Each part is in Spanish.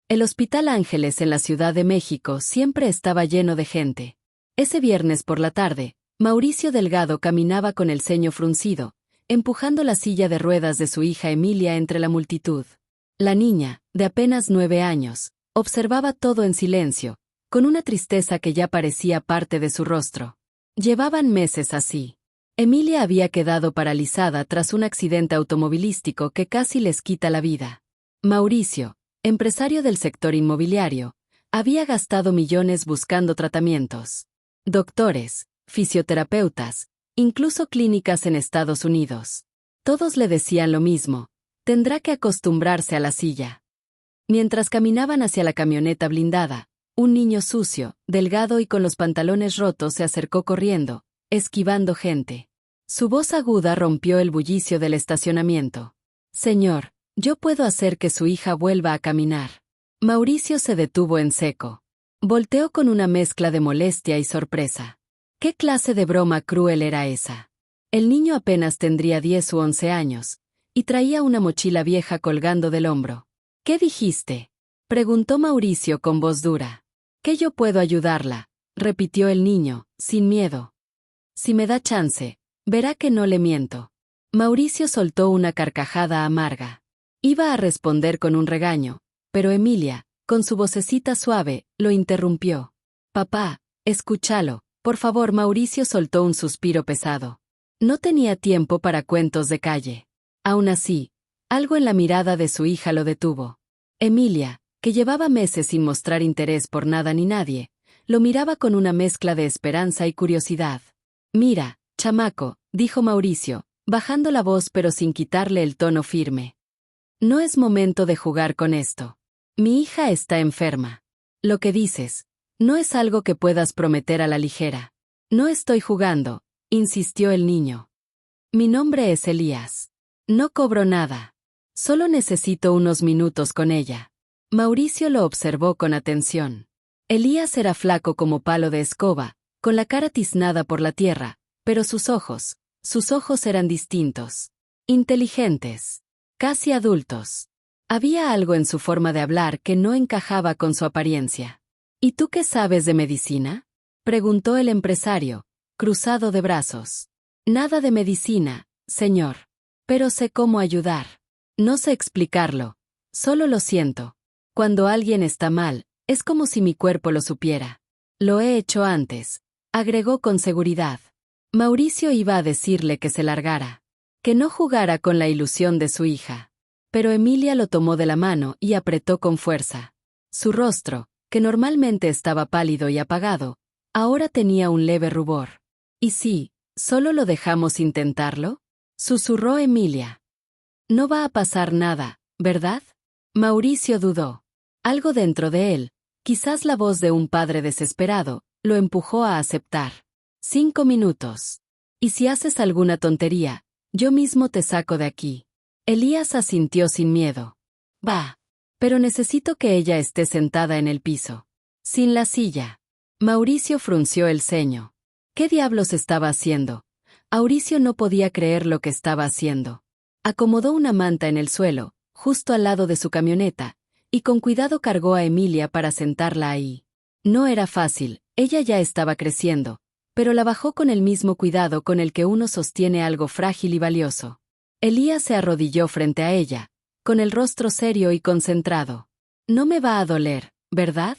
El Hospital Ángeles en la Ciudad de México siempre estaba lleno de gente. Ese viernes por la tarde, Mauricio Delgado caminaba con el ceño fruncido, empujando la silla de ruedas de su hija Emilia entre la multitud. La niña, de apenas 9 años, observaba todo en silencio, con una tristeza que ya parecía parte de su rostro. Llevaban meses así. Emilia había quedado paralizada tras un accidente automovilístico que casi les quita la vida. Mauricio, empresario del sector inmobiliario, había gastado millones buscando tratamientos. Doctores, fisioterapeutas, incluso clínicas en Estados Unidos. Todos le decían lo mismo: tendrá que acostumbrarse a la silla. Mientras caminaban hacia la camioneta blindada, un niño sucio, delgado y con los pantalones rotos se acercó corriendo, esquivando gente. Su voz aguda rompió el bullicio del estacionamiento. «Señor, yo puedo hacer que su hija vuelva a caminar». Mauricio se detuvo en seco. Volteó con una mezcla de molestia y sorpresa. ¿Qué clase de broma cruel era esa? El niño apenas tendría 10 u 11 años, y traía una mochila vieja colgando del hombro. «¿Qué dijiste?», preguntó Mauricio con voz dura. «Que yo puedo ayudarla», repitió el niño, sin miedo. «Si me da chance, verá que no le miento». Mauricio soltó una carcajada amarga. Iba a responder con un regaño, pero Emilia, con su vocecita suave, lo interrumpió. «Papá, escúchalo, por favor». Mauricio soltó un suspiro pesado. No tenía tiempo para cuentos de calle. Aún así, algo en la mirada de su hija lo detuvo. Emilia, que llevaba meses sin mostrar interés por nada ni nadie, lo miraba con una mezcla de esperanza y curiosidad. «Mira, chamaco», dijo Mauricio, bajando la voz pero sin quitarle el tono firme. «No es momento de jugar con esto. Mi hija está enferma. Lo que dices, no es algo que puedas prometer a la ligera». «No estoy jugando», insistió el niño. «Mi nombre es Elías. No cobro nada. Solo necesito unos minutos con ella». Mauricio lo observó con atención. Elías era flaco como palo de escoba, con la cara tiznada por la tierra, pero sus ojos eran distintos. Inteligentes. Casi adultos. Había algo en su forma de hablar que no encajaba con su apariencia. «¿Y tú qué sabes de medicina?», preguntó el empresario, cruzado de brazos. «Nada de medicina, señor. Pero sé cómo ayudar. No sé explicarlo. Solo lo siento. Cuando alguien está mal, es como si mi cuerpo lo supiera. Lo he hecho antes», agregó con seguridad. Mauricio iba a decirle que se largara, que no jugara con la ilusión de su hija. Pero Emilia lo tomó de la mano y apretó con fuerza. Su rostro, que normalmente estaba pálido y apagado, ahora tenía un leve rubor. «¿Y si solo lo dejamos intentarlo?», susurró Emilia. «No va a pasar nada, ¿verdad?». Mauricio dudó. Algo dentro de él, quizás la voz de un padre desesperado, lo empujó a aceptar. «5 minutos. Y si haces alguna tontería, yo mismo te saco de aquí». Elías asintió sin miedo. «Va. Pero necesito que ella esté sentada en el piso. Sin la silla». Mauricio frunció el ceño. ¿Qué diablos estaba haciendo? Mauricio no podía creer lo que estaba haciendo. Acomodó una manta en el suelo, justo al lado de su camioneta, y con cuidado cargó a Emilia para sentarla ahí. No era fácil, ella ya estaba creciendo, pero la bajó con el mismo cuidado con el que uno sostiene algo frágil y valioso. Elías se arrodilló frente a ella, con el rostro serio y concentrado. «No me va a doler, ¿verdad?»,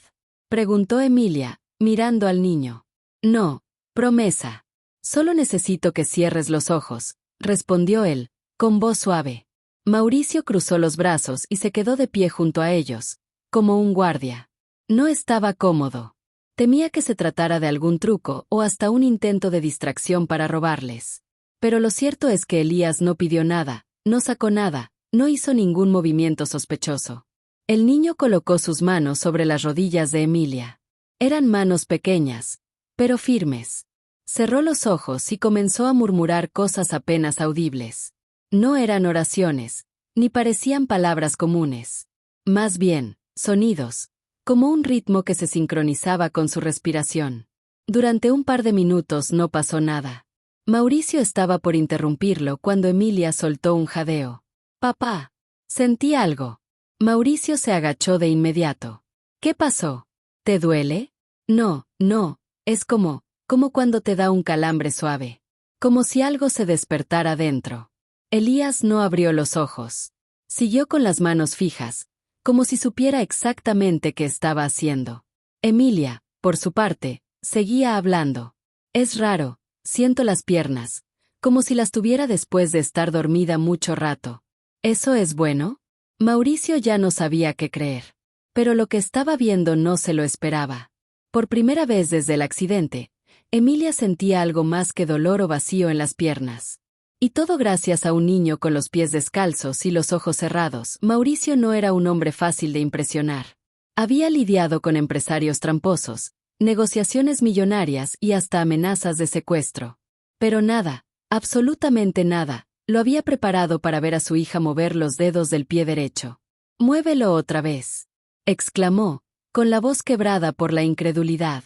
preguntó Emilia, mirando al niño. «No, promesa. Solo necesito que cierres los ojos», respondió él, con voz suave. Mauricio cruzó los brazos y se quedó de pie junto a ellos, como un guardia. No estaba cómodo. Temía que se tratara de algún truco o hasta un intento de distracción para robarles. Pero lo cierto es que Elías no pidió nada, no sacó nada, no hizo ningún movimiento sospechoso. El niño colocó sus manos sobre las rodillas de Emilia. Eran manos pequeñas, pero firmes. Cerró los ojos y comenzó a murmurar cosas apenas audibles. No eran oraciones, ni parecían palabras comunes. Más bien, sonidos, como un ritmo que se sincronizaba con su respiración. Durante un par de minutos no pasó nada. Mauricio estaba por interrumpirlo cuando Emilia soltó un jadeo. «Papá». Sentí algo. Mauricio se agachó de inmediato. ¿Qué pasó? ¿Te duele? No, no, es como cuando te da un calambre suave. Como si algo se despertara dentro. Elías no abrió los ojos. Siguió con las manos fijas, como si supiera exactamente qué estaba haciendo. Emilia, por su parte, seguía hablando. Es raro, siento las piernas, como si las tuviera después de estar dormida mucho rato. ¿Eso es bueno? Mauricio ya no sabía qué creer. Pero lo que estaba viendo no se lo esperaba. Por primera vez desde el accidente, Emilia sentía algo más que dolor o vacío en las piernas. Y todo gracias a un niño con los pies descalzos y los ojos cerrados. Mauricio no era un hombre fácil de impresionar. Había lidiado con empresarios tramposos, negociaciones millonarias y hasta amenazas de secuestro. Pero nada, absolutamente nada, lo había preparado para ver a su hija mover los dedos del pie derecho. «Muévelo otra vez», exclamó, con la voz quebrada por la incredulidad.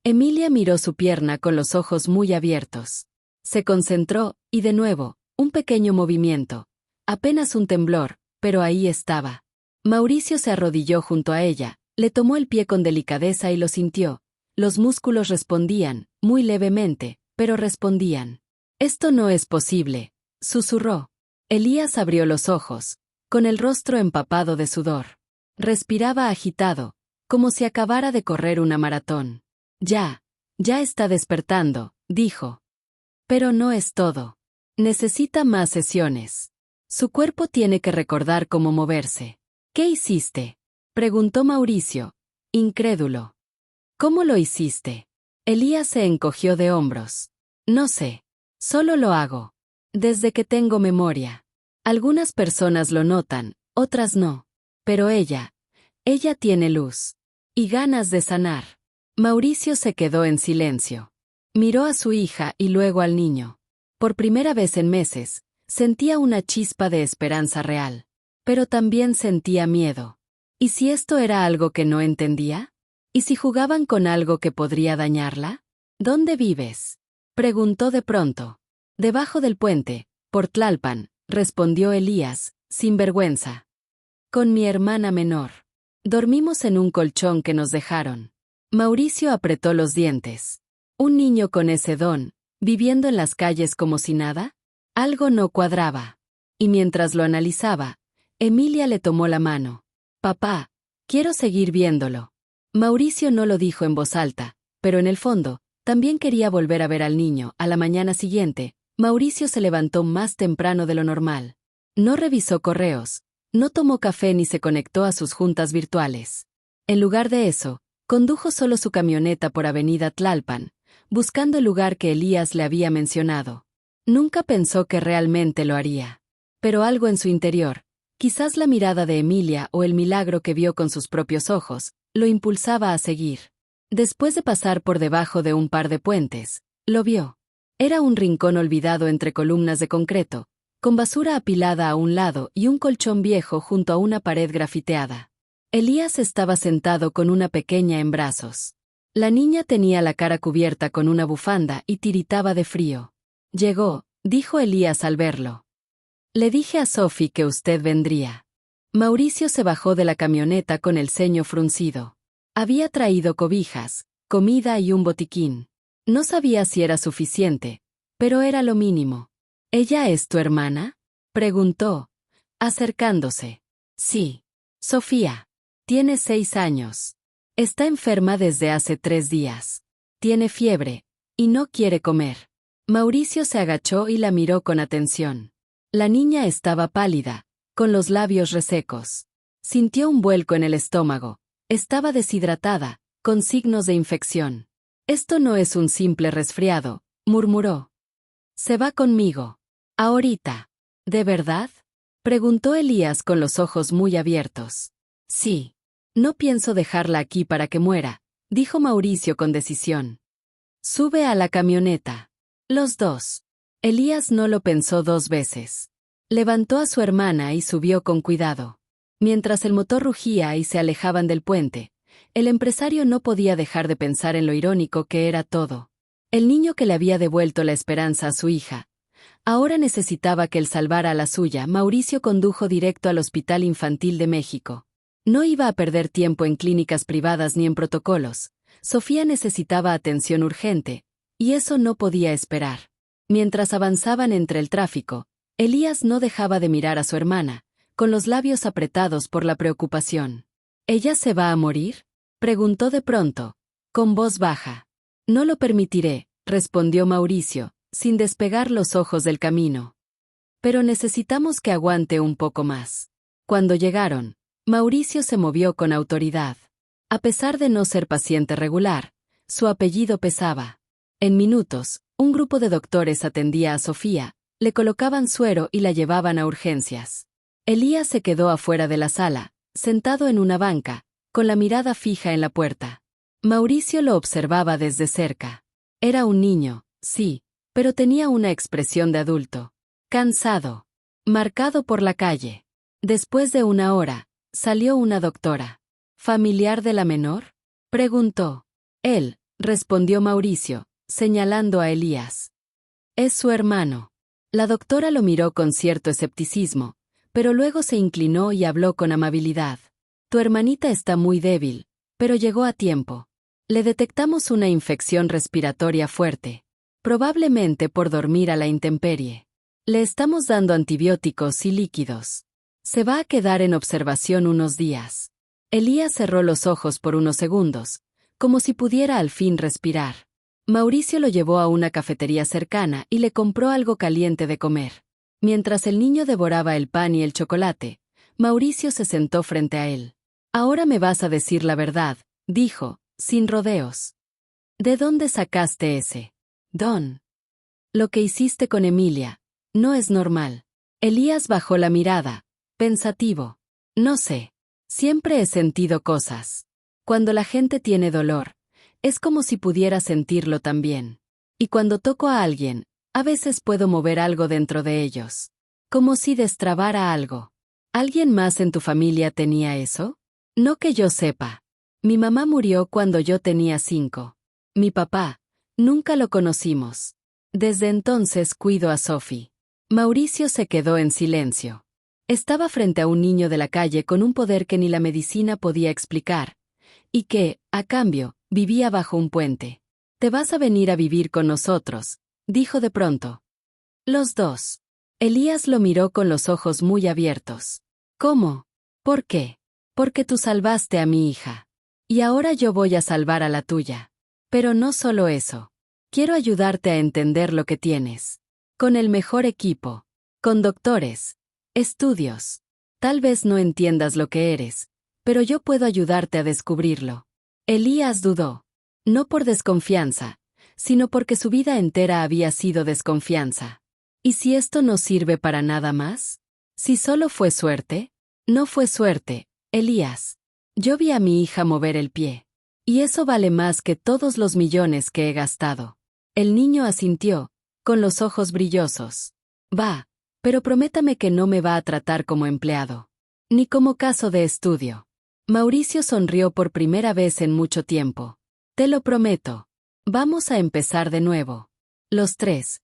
Emilia miró su pierna con los ojos muy abiertos. Se concentró, y de nuevo, un pequeño movimiento. Apenas un temblor, pero ahí estaba. Mauricio se arrodilló junto a ella, le tomó el pie con delicadeza y lo sintió. Los músculos respondían, muy levemente, pero respondían. «Esto no es posible», susurró. Elías abrió los ojos, con el rostro empapado de sudor. Respiraba agitado, como si acabara de correr una maratón. Ya está despertando», dijo. Pero no es todo. Necesita más sesiones. Su cuerpo tiene que recordar cómo moverse. «¿Qué hiciste?», preguntó Mauricio, incrédulo. «¿Cómo lo hiciste?». Elías se encogió de hombros. «No sé. Solo lo hago. Desde que tengo memoria. Algunas personas lo notan, otras no. Pero ella tiene luz. Y ganas de sanar». Mauricio se quedó en silencio. Miró a su hija y luego al niño. Por primera vez en meses, sentía una chispa de esperanza real. Pero también sentía miedo. ¿Y si esto era algo que no entendía? ¿Y si jugaban con algo que podría dañarla? «¿Dónde vives?», preguntó de pronto. «Debajo del puente, por Tlalpan», respondió Elías, sin vergüenza. «Con mi hermana menor. Dormimos en un colchón que nos dejaron». Mauricio apretó los dientes. ¿Un niño con ese don, viviendo en las calles como si nada? Algo no cuadraba. Y mientras lo analizaba, Emilia le tomó la mano. «Papá, quiero seguir viéndolo». Mauricio no lo dijo en voz alta, pero en el fondo, también quería volver a ver al niño. A la mañana siguiente, Mauricio se levantó más temprano de lo normal. No revisó correos, no tomó café ni se conectó a sus juntas virtuales. En lugar de eso, condujo solo su camioneta por Avenida Tlalpan, buscando el lugar que Elías le había mencionado. Nunca pensó que realmente lo haría. Pero algo en su interior, quizás la mirada de Emilia o el milagro que vio con sus propios ojos, lo impulsaba a seguir. Después de pasar por debajo de un par de puentes, lo vio. Era un rincón olvidado entre columnas de concreto, con basura apilada a un lado y un colchón viejo junto a una pared grafiteada. Elías estaba sentado con una pequeña en brazos. La niña tenía la cara cubierta con una bufanda y tiritaba de frío. «Llegó», dijo Elías al verlo. «Le dije a Sophie que usted vendría». Mauricio se bajó de la camioneta con el ceño fruncido. Había traído cobijas, comida y un botiquín. No sabía si era suficiente, pero era lo mínimo. «¿Ella es tu hermana?», preguntó, acercándose. «Sí. Sofía. Tiene 6 años. Está enferma desde hace 3 días. Tiene fiebre, y no quiere comer». Mauricio se agachó y la miró con atención. La niña estaba pálida, con los labios resecos. Sintió un vuelco en el estómago. Estaba deshidratada, con signos de infección. «Esto no es un simple resfriado», murmuró. «Se va conmigo. Ahorita». «¿De verdad?», preguntó Elías con los ojos muy abiertos. «Sí. No pienso dejarla aquí para que muera», dijo Mauricio con decisión. «Sube a la camioneta». Los dos. Elías no lo pensó 2 veces. Levantó a su hermana y subió con cuidado. Mientras el motor rugía y se alejaban del puente, el empresario no podía dejar de pensar en lo irónico que era todo. El niño que le había devuelto la esperanza a su hija Ahora necesitaba que él salvara a la suya. Mauricio condujo directo al Hospital Infantil de México. No iba a perder tiempo en clínicas privadas ni en protocolos. Sofía necesitaba atención urgente, y eso no podía esperar. Mientras avanzaban entre el tráfico, Elías no dejaba de mirar a su hermana, con los labios apretados por la preocupación. ¿Ella se va a morir?, preguntó de pronto, con voz baja. No lo permitiré, respondió Mauricio, sin despegar los ojos del camino. Pero necesitamos que aguante un poco más. Cuando llegaron, Mauricio se movió con autoridad. A pesar de no ser paciente regular, su apellido pesaba. En minutos, un grupo de doctores atendía a Sofía, le colocaban suero y la llevaban a urgencias. Elías se quedó afuera de la sala, sentado en una banca, con la mirada fija en la puerta. Mauricio lo observaba desde cerca. Era un niño, sí, pero tenía una expresión de adulto. Cansado. Marcado por la calle. Después de una hora, salió una doctora. ¿Familiar de la menor?, preguntó. Él, respondió Mauricio, señalando a Elías. Es su hermano. La doctora lo miró con cierto escepticismo, pero luego se inclinó y habló con amabilidad. Tu hermanita está muy débil, pero llegó a tiempo. Le detectamos una infección respiratoria fuerte, probablemente por dormir a la intemperie. Le estamos dando antibióticos y líquidos. Se va a quedar en observación unos días. Elías cerró los ojos por unos segundos, como si pudiera al fin respirar. Mauricio lo llevó a una cafetería cercana y le compró algo caliente de comer. Mientras el niño devoraba el pan y el chocolate, Mauricio se sentó frente a él. Ahora me vas a decir la verdad, dijo, sin rodeos. ¿De dónde sacaste ese don? Lo que hiciste con Emilia no es normal. Elías bajó la mirada, pensativo. No sé. Siempre he sentido cosas. Cuando la gente tiene dolor, es como si pudiera sentirlo también. Y cuando toco a alguien, a veces puedo mover algo dentro de ellos. Como si destrabara algo. ¿Alguien más en tu familia tenía eso? No que yo sepa. Mi mamá murió cuando yo tenía 5. Mi papá, nunca lo conocimos. Desde entonces cuido a Sophie. Mauricio se quedó en silencio. Estaba frente a un niño de la calle con un poder que ni la medicina podía explicar, y que, a cambio, vivía bajo un puente. Te vas a venir a vivir con nosotros, dijo de pronto. Los dos. Elías lo miró con los ojos muy abiertos. ¿Cómo? ¿Por qué? Porque tú salvaste a mi hija. Y ahora yo voy a salvar a la tuya. Pero no solo eso. Quiero ayudarte a entender lo que tienes. Con el mejor equipo. Con doctores. Estudios. Tal vez no entiendas lo que eres, pero yo puedo ayudarte a descubrirlo. Elías dudó. No por desconfianza, sino porque su vida entera había sido desconfianza. ¿Y si esto no sirve para nada más? ¿Si solo fue suerte? No fue suerte, Elías. Yo vi a mi hija mover el pie. Y eso vale más que todos los millones que he gastado. El niño asintió, con los ojos brillosos. Va, pero prométame que no me va a tratar como empleado. Ni como caso de estudio. Mauricio sonrió por primera vez en mucho tiempo. Te lo prometo. Vamos a empezar de nuevo. Los tres.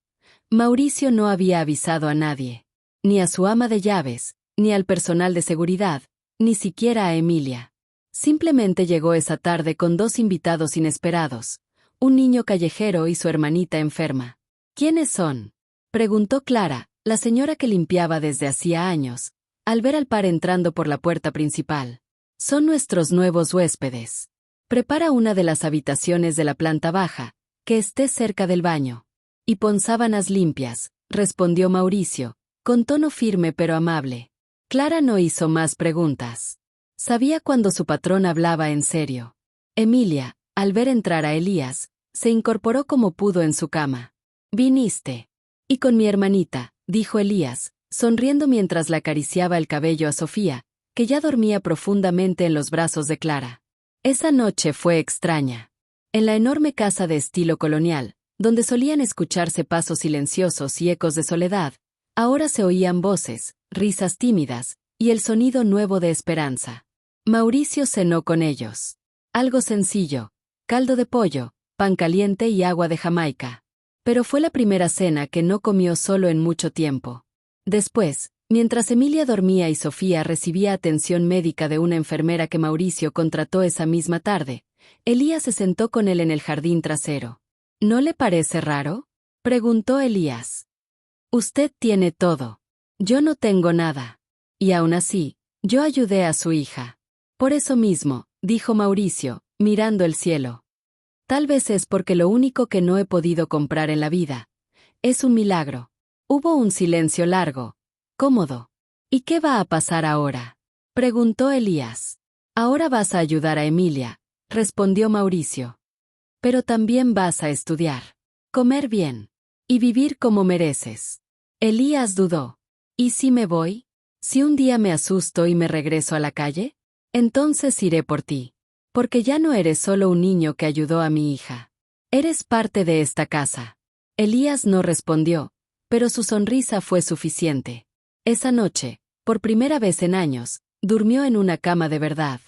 Mauricio no había avisado a nadie. Ni a su ama de llaves, ni al personal de seguridad, ni siquiera a Emilia. Simplemente llegó esa tarde con 2 invitados inesperados, un niño callejero y su hermanita enferma. ¿Quiénes son?, preguntó Clara, la señora que limpiaba desde hacía años, al ver al par entrando por la puerta principal. Son nuestros nuevos huéspedes. Prepara una de las habitaciones de la planta baja, que esté cerca del baño. Y pon sábanas limpias, respondió Mauricio, con tono firme pero amable. Clara no hizo más preguntas. Sabía cuando su patrón hablaba en serio. Emilia, al ver entrar a Elías, se incorporó como pudo en su cama. «Viniste. Y con mi hermanita», dijo Elías, sonriendo mientras le acariciaba el cabello a Sofía, que ya dormía profundamente en los brazos de Clara. Esa noche fue extraña. En la enorme casa de estilo colonial, donde solían escucharse pasos silenciosos y ecos de soledad, ahora se oían voces, risas tímidas, y el sonido nuevo de esperanza. Mauricio cenó con ellos. Algo sencillo: caldo de pollo, pan caliente y agua de Jamaica. Pero fue la primera cena que no comió solo en mucho tiempo. Después, mientras Emilia dormía y Sofía recibía atención médica de una enfermera que Mauricio contrató esa misma tarde, Elías se sentó con él en el jardín trasero. ¿No le parece raro?, preguntó Elías. Usted tiene todo. Yo no tengo nada. Y aún así, yo ayudé a su hija. Por eso mismo, dijo Mauricio, mirando el cielo. Tal vez es porque lo único que no he podido comprar en la vida es un milagro. Hubo un silencio largo, cómodo. ¿Y qué va a pasar ahora?, preguntó Elías. Ahora vas a ayudar a Emilia, respondió Mauricio. Pero también vas a estudiar, comer bien y vivir como mereces. Elías dudó. ¿Y si me voy? ¿Si un día me asusto y me regreso a la calle? Entonces iré por ti. Porque ya no eres solo un niño que ayudó a mi hija. Eres parte de esta casa. Elías no respondió, pero su sonrisa fue suficiente. Esa noche, por primera vez en años, durmió en una cama de verdad,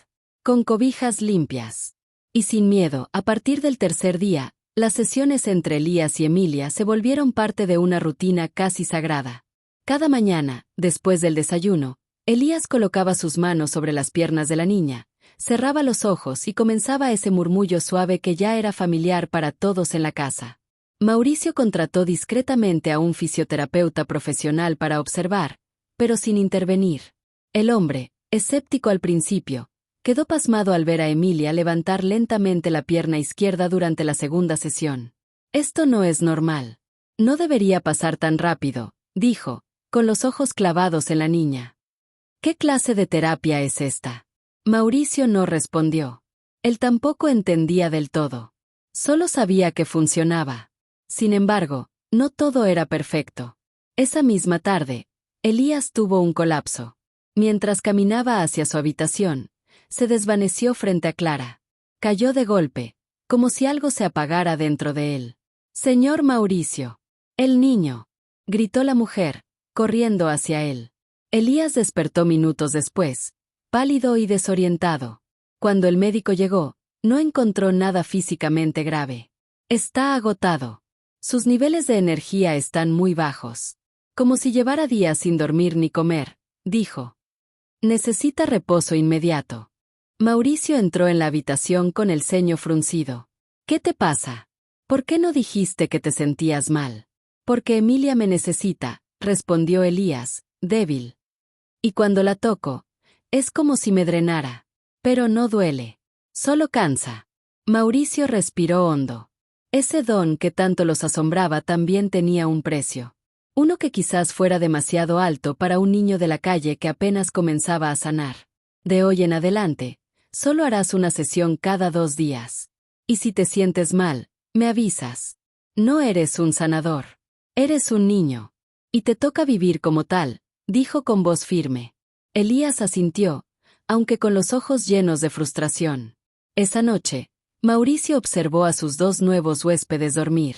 con cobijas limpias. Y sin miedo, a partir del tercer día, las sesiones entre Elías y Emilia se volvieron parte de una rutina casi sagrada. Cada mañana, después del desayuno, Elías colocaba sus manos sobre las piernas de la niña, cerraba los ojos y comenzaba ese murmullo suave que ya era familiar para todos en la casa. Mauricio contrató discretamente a un fisioterapeuta profesional para observar, pero sin intervenir. El hombre, escéptico al principio, quedó pasmado al ver a Emilia levantar lentamente la pierna izquierda durante la segunda sesión. Esto no es normal. No debería pasar tan rápido, dijo, con los ojos clavados en la niña. ¿Qué clase de terapia es esta? Mauricio no respondió. Él tampoco entendía del todo. Solo sabía que funcionaba. Sin embargo, no todo era perfecto. Esa misma tarde, Elías tuvo un colapso. Mientras caminaba hacia su habitación, se desvaneció frente a Clara. Cayó de golpe, como si algo se apagara dentro de él. «Señor Mauricio». «El niño», gritó la mujer, corriendo hacia él. Elías despertó minutos después, pálido y desorientado. Cuando el médico llegó, no encontró nada físicamente grave. Está agotado. Sus niveles de energía están muy bajos. Como si llevara días sin dormir ni comer, dijo. Necesita reposo inmediato. Mauricio entró en la habitación con el ceño fruncido. ¿Qué te pasa? ¿Por qué no dijiste que te sentías mal? Porque Emilia me necesita, respondió Elías, débil. Y cuando la toco, es como si me drenara. Pero no duele. Solo cansa. Mauricio respiró hondo. Ese don que tanto los asombraba también tenía un precio. Uno que quizás fuera demasiado alto para un niño de la calle que apenas comenzaba a sanar. De hoy en adelante, solo harás una sesión cada 2 días. Y si te sientes mal, me avisas. No eres un sanador. Eres un niño. Y te toca vivir como tal, dijo con voz firme. Elías asintió, aunque con los ojos llenos de frustración. Esa noche, Mauricio observó a sus 2 nuevos huéspedes dormir.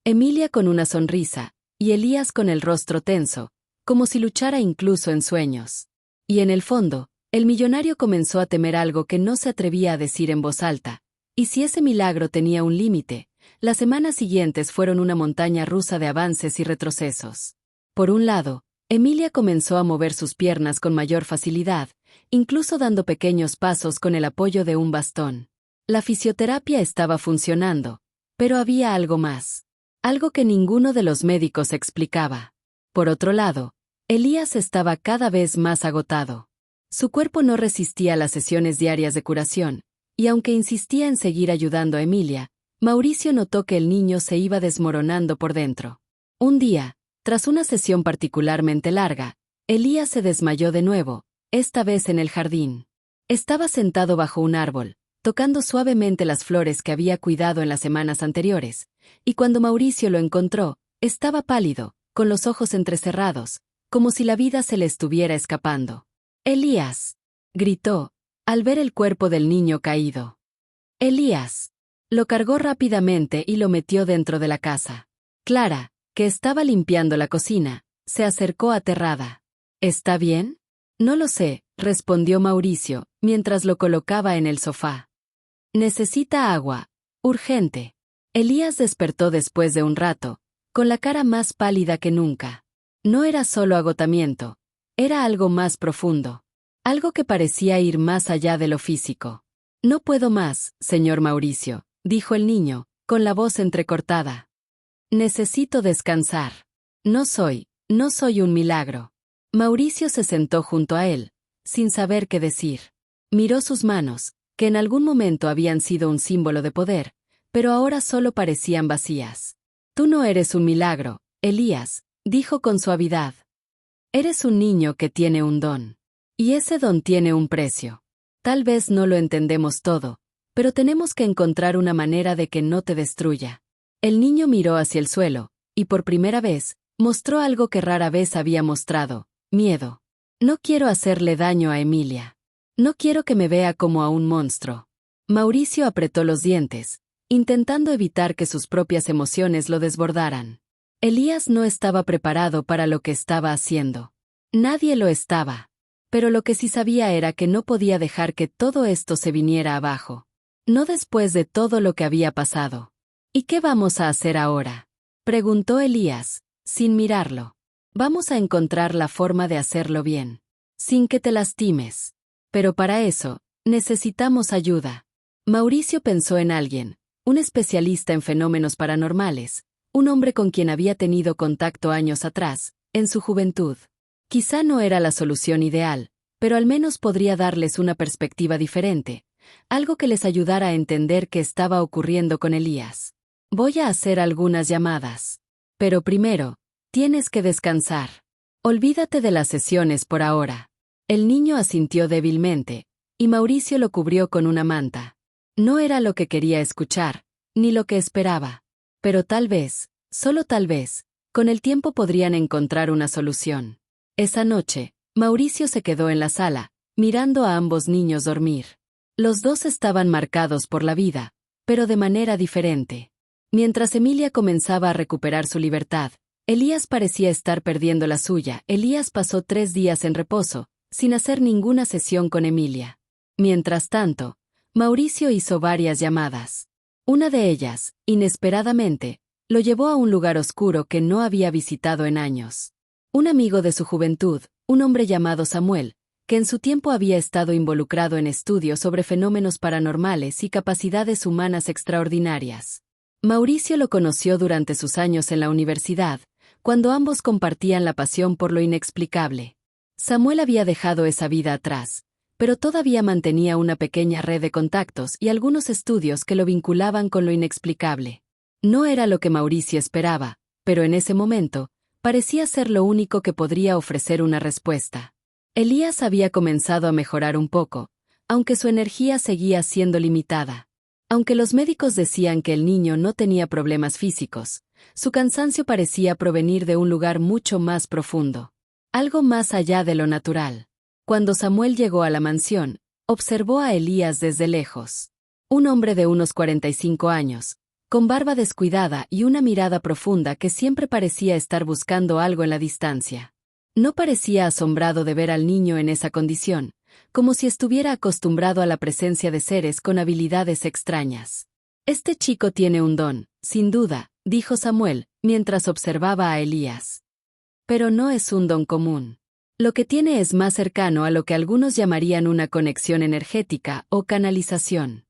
Emilia con una sonrisa, y Elías con el rostro tenso, como si luchara incluso en sueños. Y en el fondo, el millonario comenzó a temer algo que no se atrevía a decir en voz alta, y si ese milagro tenía un límite, las semanas siguientes fueron una montaña rusa de avances y retrocesos. Por un lado, Emilia comenzó a mover sus piernas con mayor facilidad, incluso dando pequeños pasos con el apoyo de un bastón. La fisioterapia estaba funcionando, pero había algo más. Algo que ninguno de los médicos explicaba. Por otro lado, Elías estaba cada vez más agotado. Su cuerpo no resistía a las sesiones diarias de curación, y aunque insistía en seguir ayudando a Emilia, Mauricio notó que el niño se iba desmoronando por dentro. Un día, tras una sesión particularmente larga, Elías se desmayó de nuevo, esta vez en el jardín. Estaba sentado bajo un árbol, tocando suavemente las flores que había cuidado en las semanas anteriores, y cuando Mauricio lo encontró, estaba pálido, con los ojos entrecerrados, como si la vida se le estuviera escapando. «Elías», gritó, al ver el cuerpo del niño caído. «Elías». Lo cargó rápidamente y lo metió dentro de la casa. Clara, que estaba limpiando la cocina, se acercó aterrada. ¿Está bien? No lo sé, respondió Mauricio, mientras lo colocaba en el sofá. Necesita agua. Urgente. Elías despertó después de un rato, con la cara más pálida que nunca. No era solo agotamiento, era algo más profundo. Algo que parecía ir más allá de lo físico. No puedo más, señor Mauricio, dijo el niño, con la voz entrecortada. Necesito descansar. No soy un milagro. Mauricio se sentó junto a él, sin saber qué decir. Miró sus manos, que en algún momento habían sido un símbolo de poder, pero ahora solo parecían vacías. Tú no eres un milagro, Elías, dijo con suavidad. Eres un niño que tiene un don. Y ese don tiene un precio. Tal vez no lo entendemos todo, pero tenemos que encontrar una manera de que no te destruya. El niño miró hacia el suelo, y por primera vez, mostró algo que rara vez había mostrado: miedo. No quiero hacerle daño a Emilia. No quiero que me vea como a un monstruo. Mauricio apretó los dientes, intentando evitar que sus propias emociones lo desbordaran. Elías no estaba preparado para lo que estaba haciendo. Nadie lo estaba. Pero lo que sí sabía era que no podía dejar que todo esto se viniera abajo. No después de todo lo que había pasado. ¿Y qué vamos a hacer ahora?, preguntó Elías, sin mirarlo. Vamos a encontrar la forma de hacerlo bien, sin que te lastimes. Pero para eso, necesitamos ayuda. Mauricio pensó en alguien, un especialista en fenómenos paranormales, un hombre con quien había tenido contacto años atrás, en su juventud. Quizá no era la solución ideal, pero al menos podría darles una perspectiva diferente, algo que les ayudara a entender qué estaba ocurriendo con Elías. Voy a hacer algunas llamadas. Pero primero, tienes que descansar. Olvídate de las sesiones por ahora. El niño asintió débilmente, y Mauricio lo cubrió con una manta. No era lo que quería escuchar, ni lo que esperaba. Pero tal vez, solo tal vez, con el tiempo podrían encontrar una solución. Esa noche, Mauricio se quedó en la sala, mirando a ambos niños dormir. Los dos estaban marcados por la vida, pero de manera diferente. Mientras Emilia comenzaba a recuperar su libertad, Elías parecía estar perdiendo la suya. Elías pasó 3 días en reposo, sin hacer ninguna sesión con Emilia. Mientras tanto, Mauricio hizo varias llamadas. Una de ellas, inesperadamente, lo llevó a un lugar oscuro que no había visitado en años. Un amigo de su juventud, un hombre llamado Samuel, que en su tiempo había estado involucrado en estudios sobre fenómenos paranormales y capacidades humanas extraordinarias. Mauricio lo conoció durante sus años en la universidad, cuando ambos compartían la pasión por lo inexplicable. Samuel había dejado esa vida atrás, pero todavía mantenía una pequeña red de contactos y algunos estudios que lo vinculaban con lo inexplicable. No era lo que Mauricio esperaba, pero en ese momento, parecía ser lo único que podría ofrecer una respuesta. Elías había comenzado a mejorar un poco, aunque su energía seguía siendo limitada. Aunque los médicos decían que el niño no tenía problemas físicos, su cansancio parecía provenir de un lugar mucho más profundo. Algo más allá de lo natural. Cuando Samuel llegó a la mansión, observó a Elías desde lejos. Un hombre de unos 45 años, con barba descuidada y una mirada profunda que siempre parecía estar buscando algo en la distancia. No parecía asombrado de ver al niño en esa condición, como si estuviera acostumbrado a la presencia de seres con habilidades extrañas. Este chico tiene un don, sin duda, dijo Samuel, mientras observaba a Elías. Pero no es un don común. Lo que tiene es más cercano a lo que algunos llamarían una conexión energética o canalización.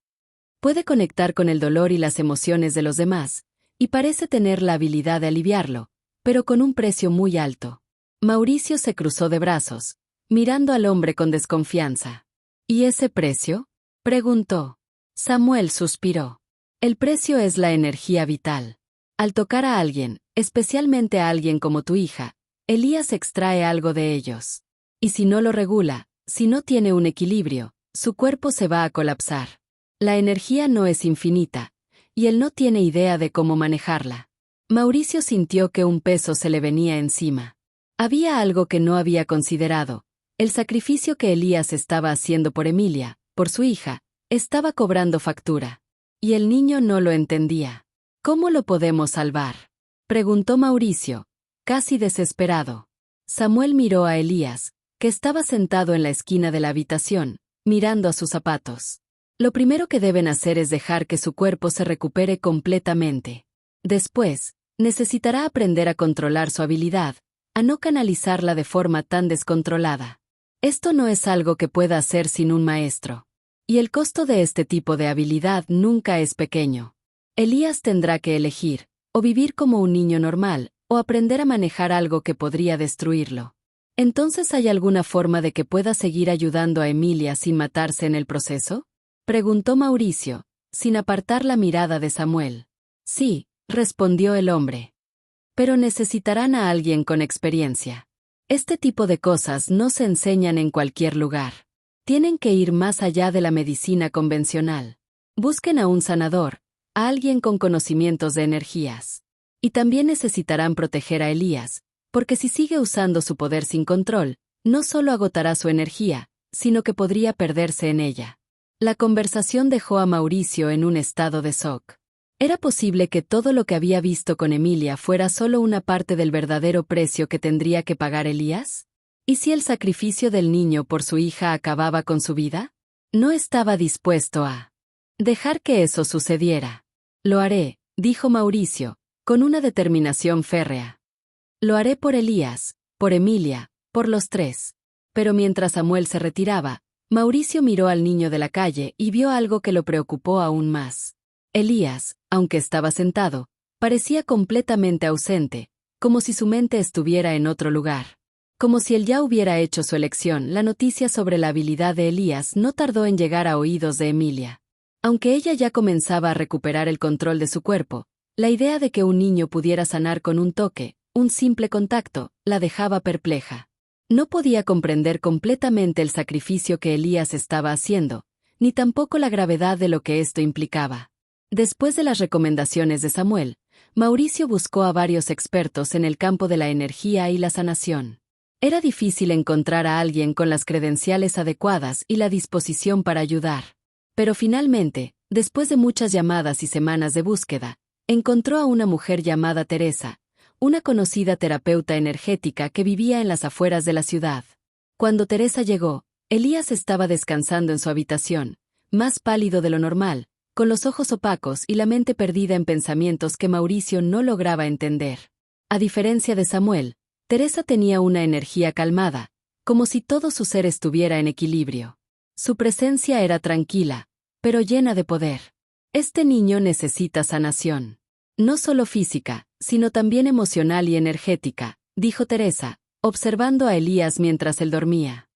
Puede conectar con el dolor y las emociones de los demás, y parece tener la habilidad de aliviarlo, pero con un precio muy alto. Mauricio se cruzó de brazos, mirando al hombre con desconfianza. ¿Y ese precio?, preguntó. Samuel suspiró. El precio es la energía vital. Al tocar a alguien, especialmente a alguien como tu hija, Elías extrae algo de ellos. Y si no lo regula, si no tiene un equilibrio, su cuerpo se va a colapsar. La energía no es infinita, y él no tiene idea de cómo manejarla. Mauricio sintió que un peso se le venía encima. Había algo que no había considerado. El sacrificio que Elías estaba haciendo por Emilia, por su hija, estaba cobrando factura. Y el niño no lo entendía. ¿Cómo lo podemos salvar?, preguntó Mauricio, casi desesperado. Samuel miró a Elías, que estaba sentado en la esquina de la habitación, mirando a sus zapatos. Lo primero que deben hacer es dejar que su cuerpo se recupere completamente. Después, Necesitará aprender a controlar su habilidad, a no canalizarla de forma tan descontrolada. Esto no es algo que pueda hacer sin un maestro. Y el costo de este tipo de habilidad nunca es pequeño. Elías tendrá que elegir, o vivir como un niño normal, o aprender a manejar algo que podría destruirlo. ¿Entonces hay alguna forma de que pueda seguir ayudando a Emilia sin matarse en el proceso? Preguntó Mauricio, sin apartar la mirada de Samuel. Sí, respondió el hombre. Pero necesitarán a alguien con experiencia. Este tipo de cosas no se enseñan en cualquier lugar. Tienen que ir más allá de la medicina convencional. Busquen a un sanador, a alguien con conocimientos de energías. Y también necesitarán proteger a Elías, porque si sigue usando su poder sin control, no solo agotará su energía, sino que podría perderse en ella. La conversación dejó a Mauricio en un estado de shock. ¿Era posible que todo lo que había visto con Emilia fuera solo una parte del verdadero precio que tendría que pagar Elías? ¿Y si el sacrificio del niño por su hija acababa con su vida? No estaba dispuesto a dejar que eso sucediera. Lo haré, dijo Mauricio, con una determinación férrea. Lo haré por Elías, por Emilia, por los tres. Pero mientras Samuel se retiraba, Mauricio miró al niño de la calle y vio algo que lo preocupó aún más. Elías, aunque estaba sentado, parecía completamente ausente, como si su mente estuviera en otro lugar. Como si él ya hubiera hecho su elección, la noticia sobre la habilidad de Elías no tardó en llegar a oídos de Emilia. Aunque ella ya comenzaba a recuperar el control de su cuerpo, la idea de que un niño pudiera sanar con un toque, un simple contacto, la dejaba perpleja. No podía comprender completamente el sacrificio que Elías estaba haciendo, ni tampoco la gravedad de lo que esto implicaba. Después de las recomendaciones de Samuel, Mauricio buscó a varios expertos en el campo de la energía y la sanación. Era difícil encontrar a alguien con las credenciales adecuadas y la disposición para ayudar. Pero finalmente, después de muchas llamadas y semanas de búsqueda, encontró a una mujer llamada Teresa, una conocida terapeuta energética que vivía en las afueras de la ciudad. Cuando Teresa llegó, Elías estaba descansando en su habitación, más pálido de lo normal, con los ojos opacos y la mente perdida en pensamientos que Mauricio no lograba entender. A diferencia de Samuel, Teresa tenía una energía calmada, como si todo su ser estuviera en equilibrio. Su presencia era tranquila, pero llena de poder. Este niño necesita sanación. No solo física, sino también emocional y energética, dijo Teresa, observando a Elías mientras él dormía.